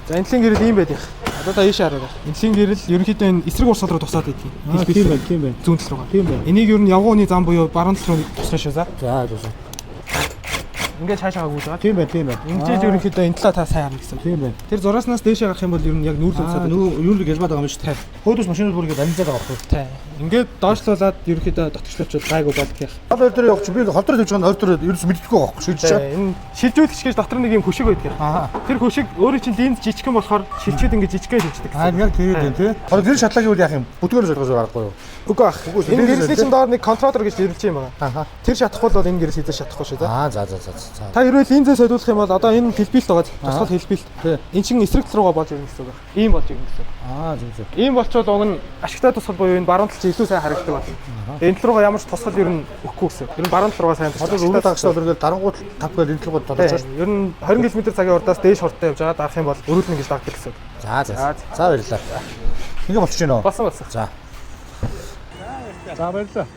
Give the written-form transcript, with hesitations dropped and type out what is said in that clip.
За энэлийн гэрэл ийм байдаг. Одоо та ийшээ хараа. Энэлийн гэрэл ерөнхийдөө энэ эсрэг урсгал руу тусаад байдаг. Тийм байна. Зүүн тал руугаа. Тийм байна. Энийг ер нь явгууны зам буюу баруун тал руу тусгах шүү. За. За. Ингээд цаашаа гүйж байгаа. Тийм байна. Ингэж ерөнхийдөө энэ талаа та сайн харна гэсэн. Тийм байна. Тэр зурааснаас дээшээ гарах юм бол ер нь яг нүүрлээ цаад нүүрлэг ялмаад байгаа юм шүү дээ. Хөөдөс машинууд бүр ингээд амжилтад байгаа байхгүй. Тий. Ингээд доошлуулаад ерөнхийдөө дотгочлолчод гайгүй болдгийх. Хол өөр дээр явах чи би холдроо тавьж байгаа өөр дээр ерөөс мэддэггүй байхгүй шилжиж байгаа. Энэ шилжүүлэгч гэж дотор нэг юм хөшиг байдаг. Тэр хөшиг өөрийн чинь линз жижигхэн болохоор шилжчихэд ингээд жижигхэн шилждэг. Яг тэгээд байна тий. Хол гэр шатлаагийн үйл яах юм? Бүтгэрөө шалгаж байгаагүй юу? Үгүй ах. Энэ гэрлийн чинь доор нэг контроллер гэж нэрлэж юм байгаа. Тэр шатахгүй бол энэ гэрэл хийж чадахгүй шүү дээ. За. Та хэрвээ линзээ солиулах юм бол одоо энэ хэлбэлт байгаа. Тусгал хэлбэлт. Энэ чинь эсрэг тал руугаа болж ирнэ гэсэн үг. Ийм болж ирнэ гэсэн. Зөв. Ийм болчоод уг нь ашигтай тусгал буюу энэ баруун талч илүү сайн харагддаг байна. Энэ тал руугаа ямар ч тусгал ер нь өгөхгүй гэсэн. Ер нь баруун тал руугаа сайн тусгал. Одоо өвөл дагчтай бол ингээд дарангууд тав гээл энэ талгууд тодорч байна. Ер нь 20 км цагийн урдаас дээш хурдтай явж байгаа дарах юм бол өрөөлнө гэж дагдаг гэсэн. За баярлалаа. Ингээ болчих жоо. Болсон. За баярлалаа.